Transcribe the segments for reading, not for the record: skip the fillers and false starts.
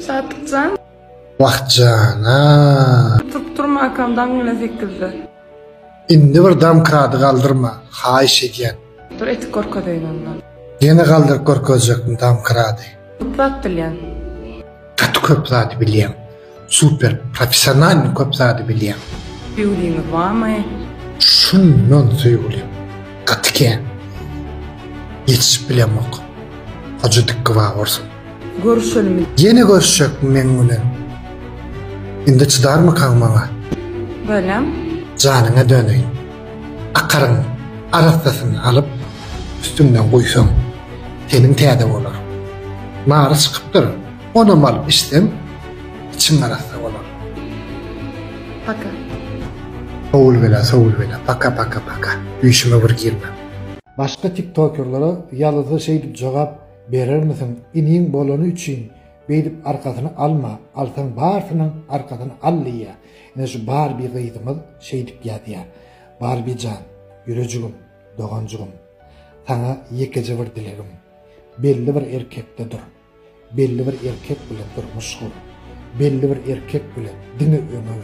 Saatlıkcan. Vaqtjana. Turup durma kamdan gıla zekildi. Indi bir dam kiradı kaldırma. Hayiş ediyen. Dur etik korkadayın ondan. Yine kaldırıp korkacaktım dam kiradı. Kuplat bilyen. Katı köpzadi biliyem. Super profesyonel köpzadi biliyem. Büyülüğünüz var mı? Şundan söyleyeyim. Katıken. Yetişip bilem ok. Hoca dıkkı var olsun. Görüşelim. Yine görüşecektim ben bunu. Indi çıdar mı kalmana? Böyle. Canına döneyim. Akarın arastasını alıp üstünden koysam senin teyde olur. Mağara çıkıp durur. Onu alıp istem için arası olur. Paka. Soğul vela. Paka. Büyüşüme bir girme. Başka tiktokerlara yalnızca şey cevap verir misin? İniğin bolonu için beydip arkasını alma. Alsan bağırsının arkasını allıya. Yine şu bağır bir kıydımız şey dip yadıya. Bağır bir can, yürücüğüm, doğancığım. Sana yekece bir dilerim. Belli bir erkekte dur. Belli bir erkek bile durmuş ol. Belli bir erkek bile dini ömür.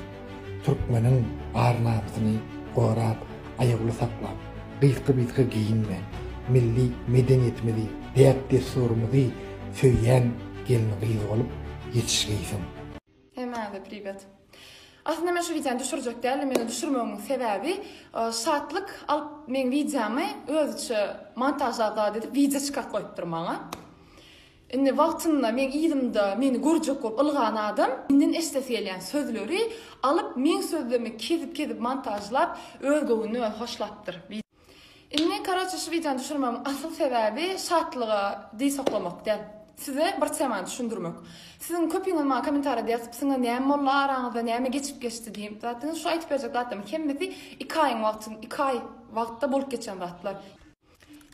Türkmenin ağırnamasını korap, ayaklı saklap. Kıyıskı giyinme. Milli medeniyetimizi, deyat desurumuzu söyleyen gelin kıyız olup yetişgeysin. Hemen de privat. Aslında ben şu videonu düşürecek değil, beni düşürmemin sebebi saatlik alıp men videomu özüçü montajlarda edip video çıkart koyup durmana. Indi vaktinde men iyidimde meni görjek bolup ılgan adam menden estesiyelen sözleri alıp men sözlerimi kezip montajlap özgöwünü hoşlaptır. Indi karaçı şu videonu düşürmemin asıl sebebi saatlığı desaklamak değil. Size bir zaman düşündürmek. Sizin köpüğünüz bana komentarda yazıp size neyem oldu aranızda, neyeme geçip diyeyim. Zaten şu ayıp verecek zaten. Kendisi 2 ay vakti bolup geçen vaktlar.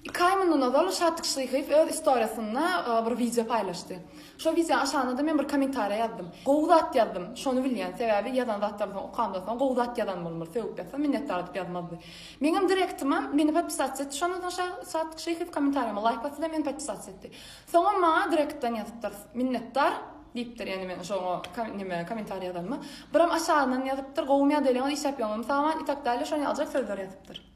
2 ay bundan azal şartlık şıykıyıp öz istoriyasını bir video paylaştı. Şu video aşağıda da ben bir komentarya yazdım. Qoğudat yazdım. Şonu bilyen sebebi yazan zatlardan oqamdan sonra qoğudat yazan bolmur. Sevip yazsam minnettar edip yazmazdı. Benim direktimim beni podpisat etti. Şonu da şartlık şıykıyıp komentaryama like basıda beni podpisat etti. Sonra bana direktten yazıptır. Minnettar deyiptir yani ben şu komentarya yazanımı. Biram aşağıdan yazıptır. Qoğumya deliğine iş yapıyorum. Mesela itakdayla şonu alacak sözler yazıptır.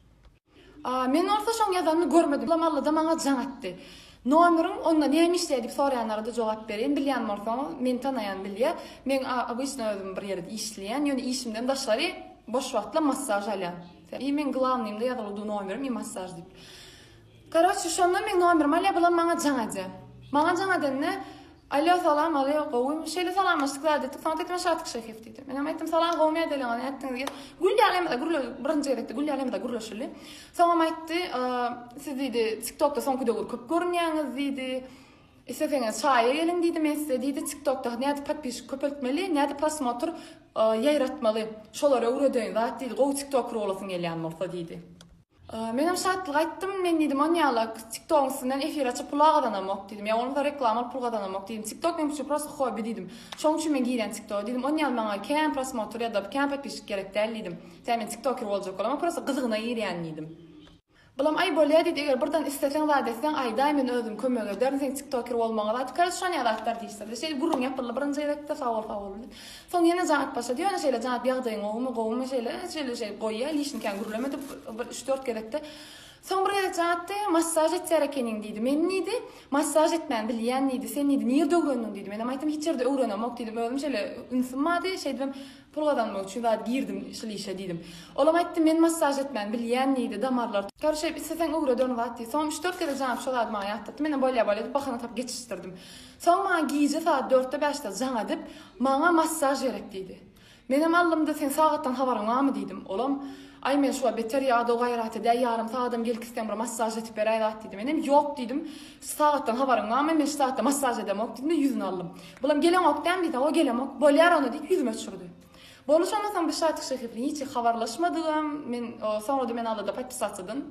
Men orta şoň yazanny görmedim. Lamalı da bana can attı. Nomerim onda neymiş diye sorayanlara da cevap bereyim. Bilýän bolsa men tanayan bilýär. Men obычно özüm bir ýerde işleýän, ýöne işimden daşary boş wagtla massaj alýan. Men glavnymda ýazylydy nomerim massaj diýip. Karaçy şonda men nomerim alýa bilen bana can atdy. Bana can adyny alo salam alo qowum şeýle salamlaşdyk dedik. Sonra dedim şartlyk şey hefdiydi. Men aýtdym salam qowum ýa-da aýtdyňyz. Gülýärlemde birinji gerekde gülýärlemde gürleşili. Sonra aýtdy siz diýdi TikTokda soňky döwür köp görünýäňiz diýdi. Seferiniz çaýa gelin diýdi men size diýdi TikTokda näde podpisk köpeltmeli, näde prosmotr ýaýratmaly. Şolara öwredeýin zat diýdi. Gow TikToker bolasyn gelýän bolsa diýdi. Men hem şartlyk aýtdym, men diýdim onýalak TikTok üstünden efir açyp pul gazanamok diýdim. Ýa onu da reklam alyp pul gazanamok diýdim. TikTok men üçin prosta hobi diýdim. Şoň üçin men giýen TikTok diýdim. Onýal maňa käm prosmotr ýa-da käm podpisk gerek däl diýdim. Sen men TikToker boljak bolam, prosta gyzygyna girýän diýdim. Bulam ay bolýar diýdi, eger birden isteseň zadesden aýda men özüm kömek ederim, sen TikToker bolmaňa da karşan ýalatlar diýişler. Şeýle gurrun ýapyly birinji ýerekde sawal. Soň ýene jaňat başa diýär, şeýle jaňat ýagdaýyň gowumy şeýle goýýa, lişin kän gurrlemedi 3-4 gerekde. Soň bir ýere jaňatdy, massaj etýär ekeniň diýdi. Men niýdi? Massaj etmän bilýän niýdi, sen niýdi, niýe döwründüň diýdi. Men aýtdym hiç ýerde öwrenemok diýdim. Özüm şeýle ünsinmady, şeýdim pulgadanmak üçin zat girdim, işe diýdim. Olam aýtdym men massaj etmän bilýän niýdi, damarlar. Görüşip isteseň öwredän wagt diýdi. Soň 3-4 kere jaňap şol adama ýatdy. Men bolýa bakana tap geçişdirdim. Soň maňa giýje saat 4-de 5-de jaň edip, maňa massaj gerek diýdi. Menem allymda sen sagatdan habaryň barmy diýdim. Olam ay men şu beter ýa-da gaýraty da ýarym saatym gelkisden bir massaj etip beräýät diýdim. Menem ýok diýdim. Sagatdan habaryň barmy? Men saatda massaj edemok diýdim, ýüzüni aldım. Bulam gelemok däm diýdi, o gelemok. Bolýar onu diýip ýüzüme düşürdi. Boluşamasan bir şartlyk şehirli hiç habarlaşmadyk. Men sonra da men alda podpisatsydan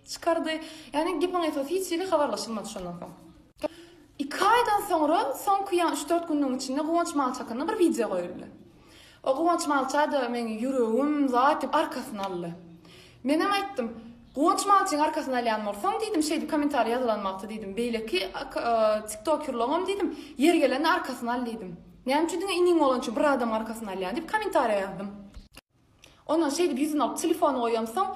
çıkardy. Yani gepin aýtsa hiç ýere habarlaşylmady şondan soň. 2 aýdan sonra soňky 3-4 gündüň içinde Gowanç Malçakyna bir video goýuldy. O Gowanç Malçada men ýüregim zat arkasına aldy. Menem aýtdym, Goňçmalçyň arkasına alýanmarsam diýdim, şeýdi kommentariýa ýazylanmakdy diýdim. Beýleki TikTokerlogam diýdim, yer gelende arkasyna al diýdim. Näme üçin iniň bolançy bir adam arkasyna alýan diýip kommentariýa ýazdım. Ondan şeýdi ýüzüne alyp telefonu goýamsam,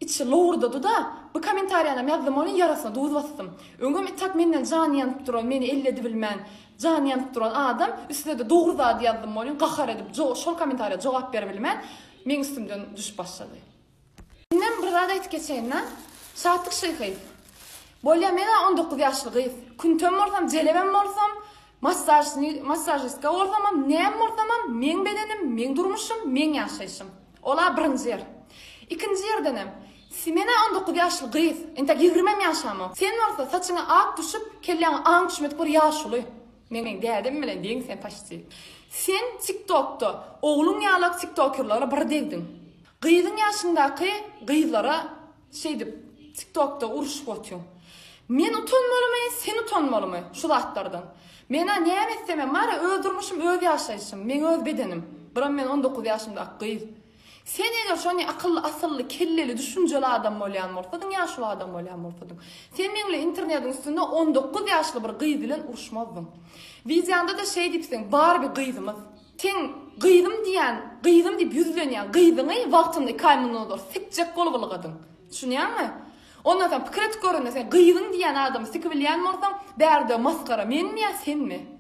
içi lowurdy da, bu kommentariýany ýazdım, onu yarasyna duz bastym. Öňe tak menden jan ýanyp duran, meni elledi bilmän, jan ýanyp duran adam üstüne de dogry zat ýazdım, onu gahar edip, şol kommentariýa jogap berebilmän, men üstümden düşüp başlady. Benim bir zat aýtyp geçeýin, saatlyk şeýhy. Bolýa mena 19 ýaşly gyz. Kuntöm borsam, jelebem borsam, massajistka borsam, näme borsam, men bedenim, men durmuşum, men ýaşaýşym. Ola birinji yer. İkinji yerdenem. Mena 19 ýaşly gyz, enta 20 ýaşamy. Sen bolsa saçyňa ak düşüp, kelleň aň düşmedi bir ýaşly. Men dädim bilen diň sen paşçy. Sen TikTok'ta oğlun ýalak TikTokerlara bir degdin. Gyzyň ýaşyndaky gyzlara şeýdip TikTok'ta uruşup otýar. Men utanmalymy, sen utanmalymy şu zatlardan. Mena näme etsemem, mara öldürmüşüm, öz ýaşaýşym, men öz bedenim. Biram men 19 ýaşymda gyz. Sen eger şonu akıllı, asıllı, kelleli, düşünceli adam bolýan bolsadyň, ýaşly adam bolýan bolsadyň. Sen meňle internetin üstünde 19 ýaşly bir gyz bilen uruşmazdyň. Wizianda da şeý diýipsiň, bar bir gyzymyz. Sen gyzym diýen, gyzym diýip ýüzlenýän gyzyňy wagtynda kaýmynyňdyr, sikjek bolup algadyň. Düşünýärmi? Ondan soň pikir etip görün, sen gyzym diýen adamy sikip bilýän bolsaň, bärde maskara menmi ýa senmi?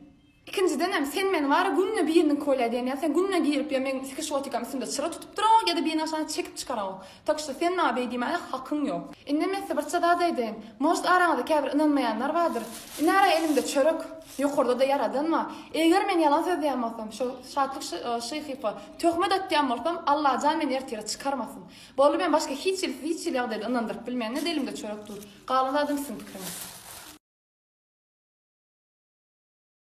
İkinciden sen meni var günne birini koyladın ya sen günne girip ya men psikosotikam üstünde çıra tutup duran ya da birini aşağı çekip çıkaran. Tak işte sen ne bey diýmeli hakkın yok. Innemese bir çada dedim. Most arada käbir inanmayanlar vardır. Nara elimde çörek yukarıda da yaradın mı? Eğer men yalan söyleyemezsem şu şartlık şeyhifa töhmet etdiýän bolsam Allah can meni ertire çıkarmasın. Bolu ben başka hiç ýagdaýda inandyrıp bilmän ne elimde çörek dur. Galan adamsın pikirime.